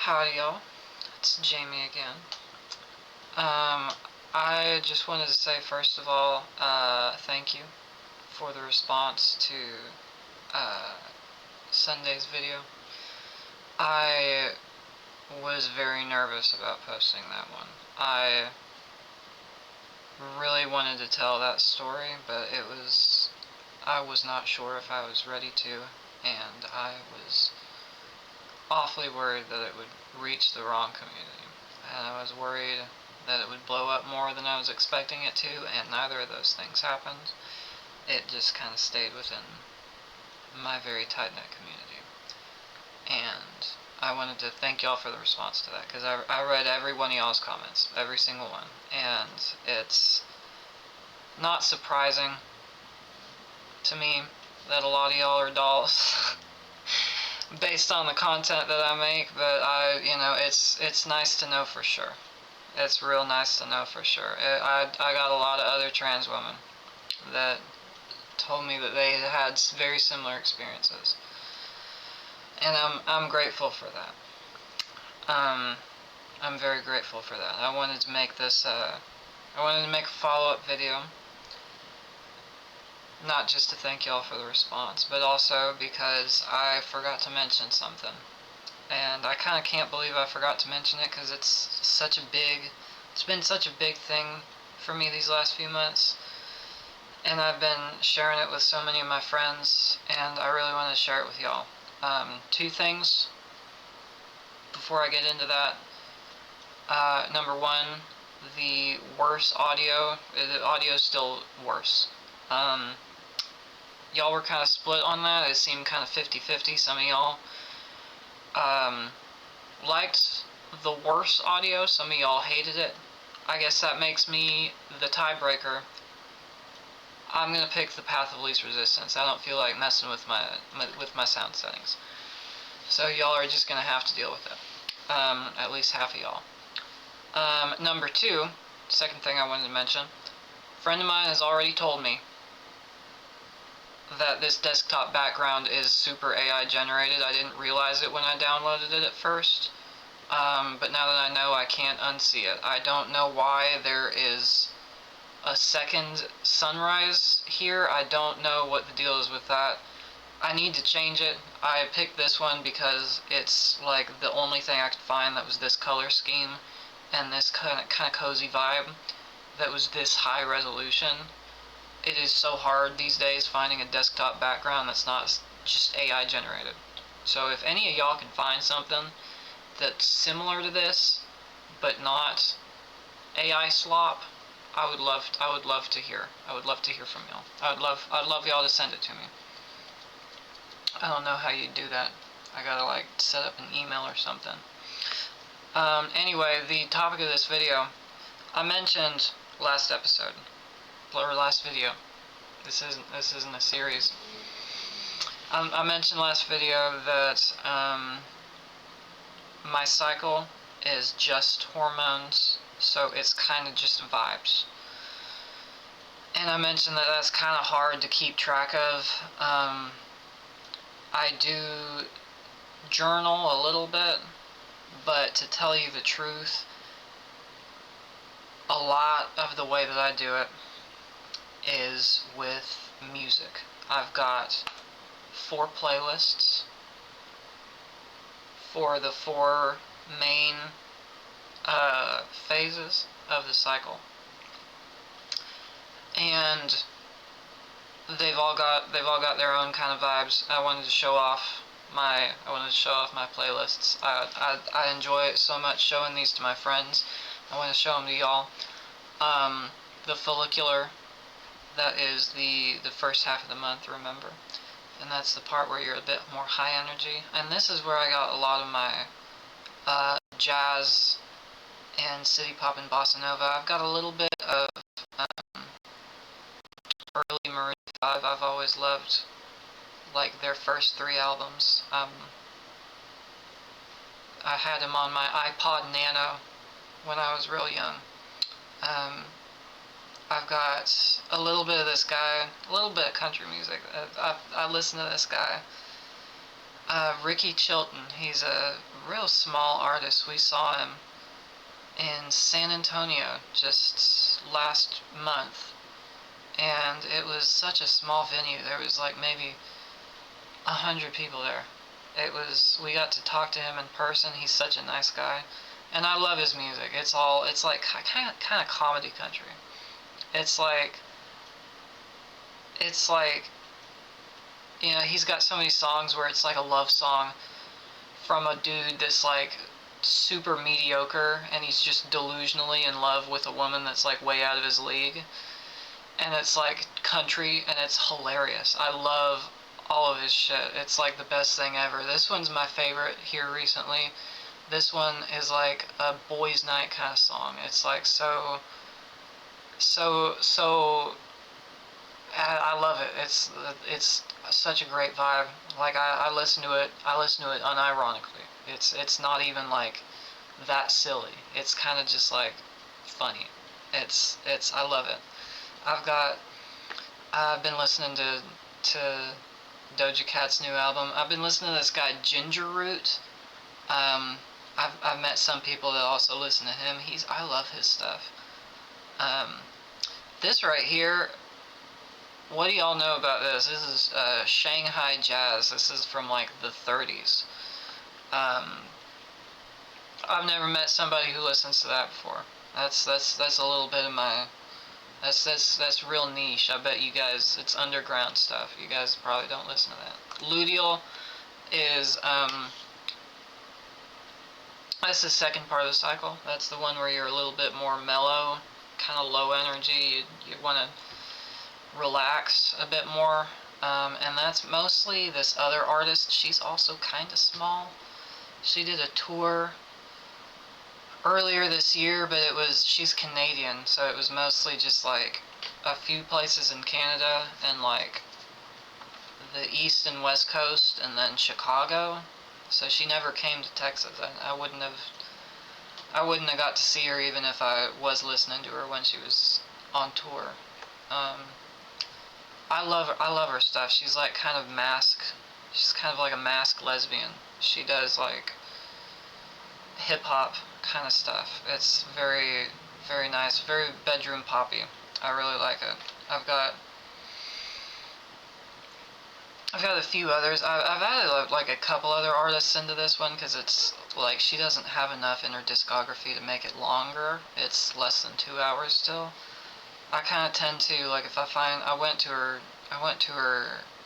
Howdy y'all, it's Jamie again. I just wanted to say first of all, thank you for the response to Sunday's video. I was very nervous about posting that one. I really wanted to tell that story, but I was not sure if I was ready to, and I was awfully worried that it would reach the wrong community. And I was worried that it would blow up more than I was expecting it to, and neither of those things happened. It just kind of stayed within my very tight-knit community. And I wanted to thank y'all for the response to that, because I read every one of y'all's comments, every single one, and it's not surprising to me that a lot of y'all are dolls based on the content that I make, but it's nice to know for sure. It's real nice to know for sure. I got a lot of other trans women that told me that they had very similar experiences, and I'm grateful for that. I'm very grateful for that. I wanted to make this. I wanted to make a follow-up video, not just to thank y'all for the response, but also because I forgot to mention something. And I kind of can't believe I forgot to mention it, because it's been such a big thing for me these last few months. And I've been sharing it with so many of my friends, and I really want to share it with y'all. Two things before I get into that. Number one, the worse audio. The audio is still worse. Y'all were kind of split on that. It seemed kind of 50-50. Some of y'all liked the worse audio. Some of y'all hated it. I guess that makes me the tiebreaker. I'm gonna pick the path of least resistance. I don't feel like messing with my sound settings. So y'all are just gonna have to deal with it. At least half of y'all. Number two, second thing I wanted to mention. A friend of mine has already told me that this desktop background is super AI generated. I didn't realize it when I downloaded it at first, but now that I know, I can't unsee it. I don't know why there is a second sunrise here. I don't know what the deal is with that. I need to change it. I picked this one because it's like the only thing I could find that was this color scheme and this kind of cozy vibe that was this high resolution. It is so hard these days finding a desktop background that's not just AI generated. So if any of y'all can find something that's similar to this, but not AI slop, I would love to hear. I would love to hear from y'all. I'd love y'all to send it to me. I don't know how you do that. I gotta like set up an email or something. Anyway, the topic of this video, I mentioned last episode, or last video. This isn't a series. I mentioned last video that my cycle is just hormones, so it's kind of just vibes. And I mentioned that that's kind of hard to keep track of. I do journal a little bit, but to tell you the truth, a lot of the way that I do it is with music. I've got 4 playlists for the 4 main phases of the cycle, and they've all got their own kind of vibes. I wanted to show off my playlists. I enjoy it so much showing these to my friends. I want to show them to y'all. The follicular, that is the first half of the month, remember? And that's the part where you're a bit more high energy. And this is where I got a lot of my jazz and city pop and bossa nova. I've got a little bit of early Maroon 5. I've always loved like their first 3 albums. I had them on my iPod Nano when I was real young. I've got a little bit of this guy, a little bit of country music. I listen to this guy. Ricky Chilton. He's a real small artist. We saw him in San Antonio just last month, and it was such a small venue. There was like maybe 100 people there. We got to talk to him in person. He's such a nice guy, and I love his music. It's like kind of comedy country. It's like it's like he's got so many songs where it's like a love song from a dude that's like super mediocre, and he's just delusionally in love with a woman that's like way out of his league, and it's like country, and it's hilarious. I love all of his shit. It's like the best thing ever. This one's my favorite here recently. This one is like a boys' night kind of song. It's like so. I love it. It's such a great vibe. Like I listen to it. I listen to it unironically. It's not even like that silly. It's kind of just like funny. It's I love it. I've been listening to Doja Cat's new album. I've been listening to this guy Ginger Root. I've met some people that also listen to him. I love his stuff. Um, this right here. What do y'all know about this? This is Shanghai Jazz. This is from like the 30s. I've never met somebody who listens to that before. That's a little bit of my that's real niche. I bet you guys it's underground stuff. You guys probably don't listen to that. Luteal is that's the second part of the cycle. That's the one where you're a little bit more mellow, kind of low energy. You want to relax a bit more. And that's mostly this other artist. She's also kind of small. She did a tour earlier this year, but she's Canadian, so it was mostly just like a few places in Canada and like the east and west coast and then Chicago. So she never came to Texas. I wouldn't have got to see her even if I was listening to her when she was on tour. I love her stuff. She's like she's kind of like a mask lesbian. She does like hip hop kind of stuff. It's very, very nice, very bedroom poppy. I really like it. I've got a few others. I've added like a couple other artists into this one because it's like she doesn't have enough in her discography to make it longer. It's less than 2 hours still. I kind of tend to like if I went to her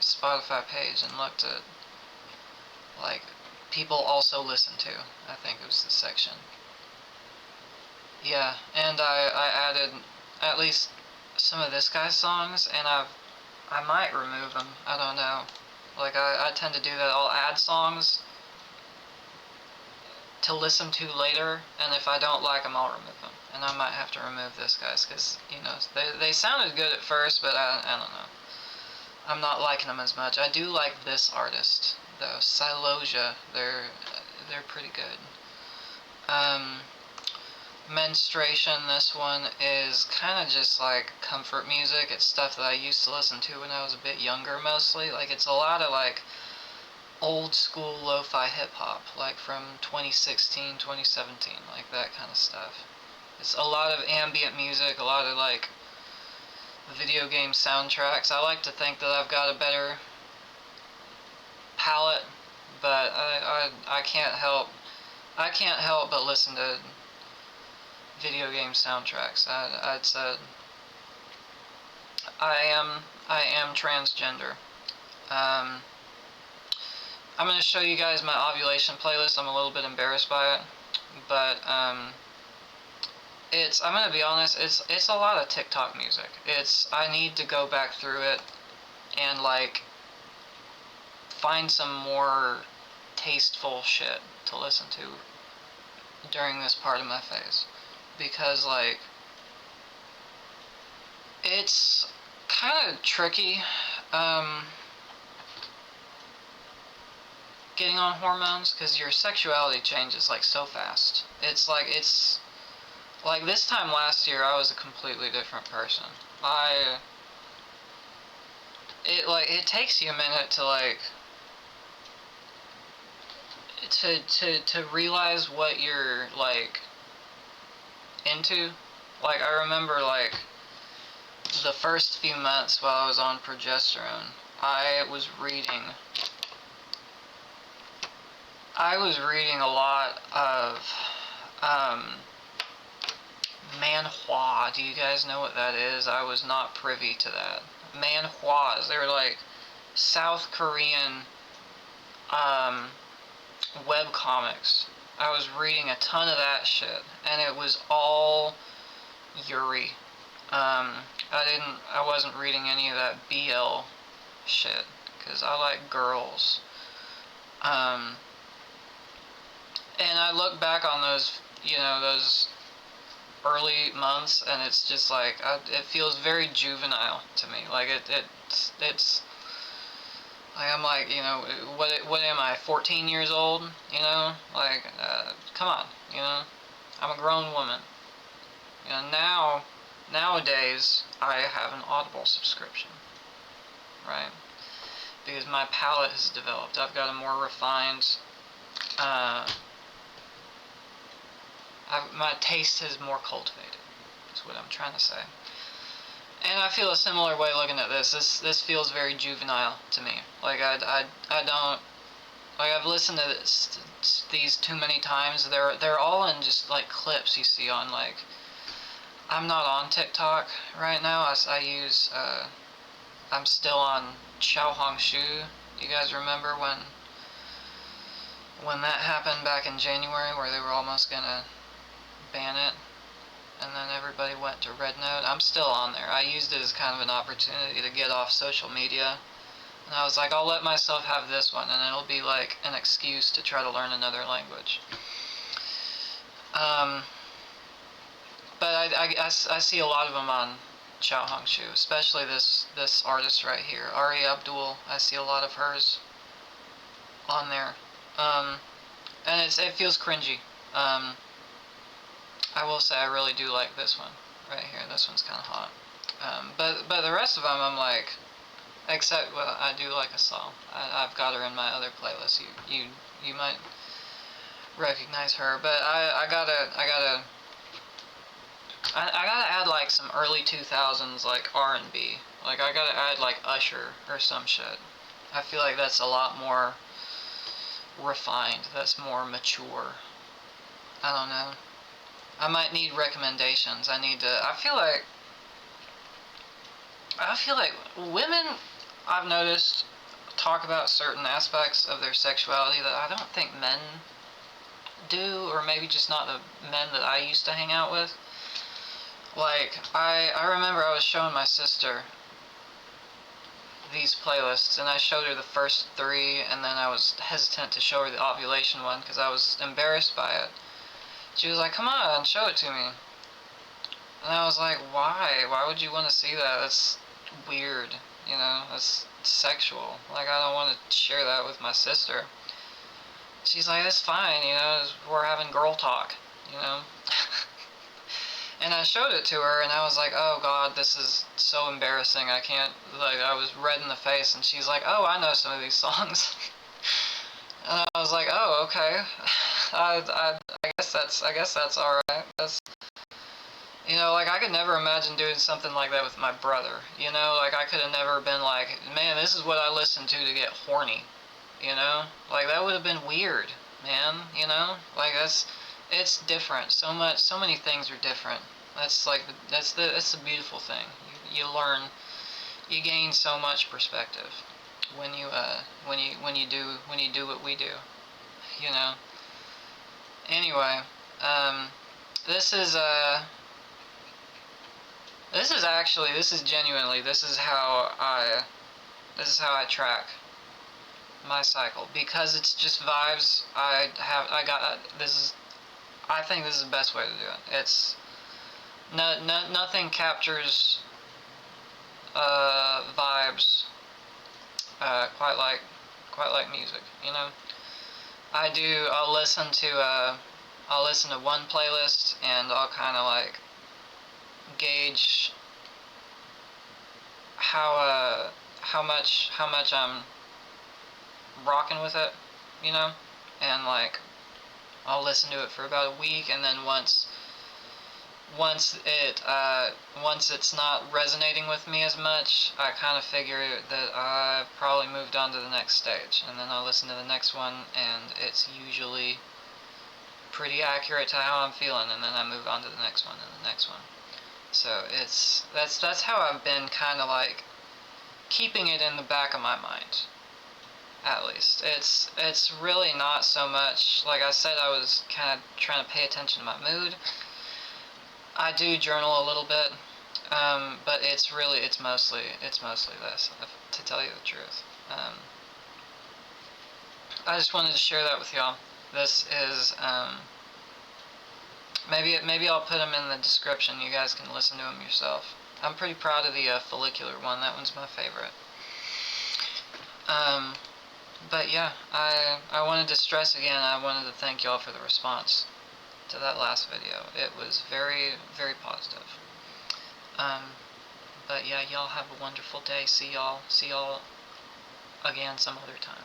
Spotify page and looked at like people also listen to. I think it was the section. Yeah, and I added at least some of this guy's songs, and I might remove them. I don't know. Like I tend to do that. I'll add songs to listen to later, and if I don't like them, I'll remove them. And I might have to remove this guy's because they sounded good at first, but I don't know. I'm not liking them as much. I do like this artist though, Silosia. They're pretty good. Menstruation. This one is kind of just like comfort music. It's stuff that I used to listen to when I was a bit younger, mostly. Like it's a lot of like old school lo-fi hip-hop, like from 2016, 2017, like that kind of stuff. It's a lot of ambient music, a lot of like video game soundtracks. I like to think that I've got a better palette, but I can't help but listen to video game soundtracks. I am transgender. I'm going to show you guys my ovulation playlist. I'm a little bit embarrassed by it, but I'm going to be honest, it's a lot of TikTok music. I need to go back through it and like find some more tasteful shit to listen to during this part of my phase, because like it's kind of tricky getting on hormones because your sexuality changes like so fast. It's like this time last year I was a completely different person. It takes you a minute to like to realize what you're like into. Like I remember like the first few months while I was on progesterone, I was reading a lot of manhua. Do you guys know what that is? I was not privy to that. Manhwas. They were like South Korean web comics. I was reading a ton of that shit, and it was all Yuri. I wasn't reading any of that BL shit, because I like girls. And I look back on those, those early months, and it's just like, it feels very juvenile to me. Like, it's like, I'm like, what am I, 14 years old? Like, come on, I'm a grown woman. Nowadays, I have an Audible subscription, right? Because my palate has developed. I've got a more refined, my taste has more cultivated, is what I'm trying to say. And I feel a similar way looking at this. This feels very juvenile to me. Like, I don't, like, I've listened to these too many times. They're all in just, like, clips you see on, like, I'm not on TikTok right now. I'm still on Xiaohongshu. You guys remember when that happened back in January, where they were almost gonna ban it, and then everybody went to Red Note? I'm still on there. I used it as kind of an opportunity to get off social media, and I was like, I'll let myself have this one, and it'll be like an excuse to try to learn another language. But I see a lot of them on Xiaohongshu, especially this artist right here, Ari Abdul. I see a lot of hers on there, and it feels cringy. I will say I really do like this one right here. This one's kind of hot. But the rest of them, I'm like, except, well, I do like a song. I've got her in my other playlist. You might recognize her, but I gotta add like some early 2000s like R&B. Like, I gotta add like Usher or some shit. I feel like that's a lot more refined. That's more mature. I don't know. I might need recommendations. I feel like women, I've noticed, talk about certain aspects of their sexuality that I don't think men do, or maybe just not the men that I used to hang out with. Like, I remember I was showing my sister these playlists, and I showed her the first three, and then I was hesitant to show her the ovulation one because I was embarrassed by it. She was like, come on, show it to me. And I was like, why? Why would you want to see that? That's weird, that's sexual. Like, I don't want to share that with my sister. She's like, that's fine, we're having girl talk, And I showed it to her, and I was like, oh god, this is so embarrassing. I can't, like, I was red in the face, and she's like, oh, I know some of these songs. And I was like, oh, okay. I guess that's alright. Like, I could never imagine doing something like that with my brother, Like, I could have never been like, man, this is what I listen to get horny, Like, that would have been weird, man, Like, it's different. So many things are different. That's the beautiful thing. You learn, you gain so much perspective when you do what we do, Anyway, this is genuinely, this is how I track my cycle, because it's just vibes. I think this is the best way to do it. It's nothing captures vibes quite like music. I'll listen to one playlist, and I'll kind of like gauge how much I'm rocking with it, and like I'll listen to it for about a week, and then once it's not resonating with me as much, I kind of figure that I've probably moved on to the next stage, and then I'll listen to the next one, and it's usually pretty accurate to how I'm feeling, and then I move on to the next one and the next one. So that's how I've been kind of like keeping it in the back of my mind. At least it's really not so much, like I said, I was kind of trying to pay attention to my mood. I do journal a little bit, but it's mostly this, to tell you the truth. I just wanted to share that with y'all. This is maybe I'll put them in the description. You guys can listen to them yourself. I'm pretty proud of the follicular one. That one's my favorite. But yeah, I wanted to stress again, I wanted to thank y'all for the response to that last video. It was very, very positive. But yeah, y'all have a wonderful day. See y'all again some other time.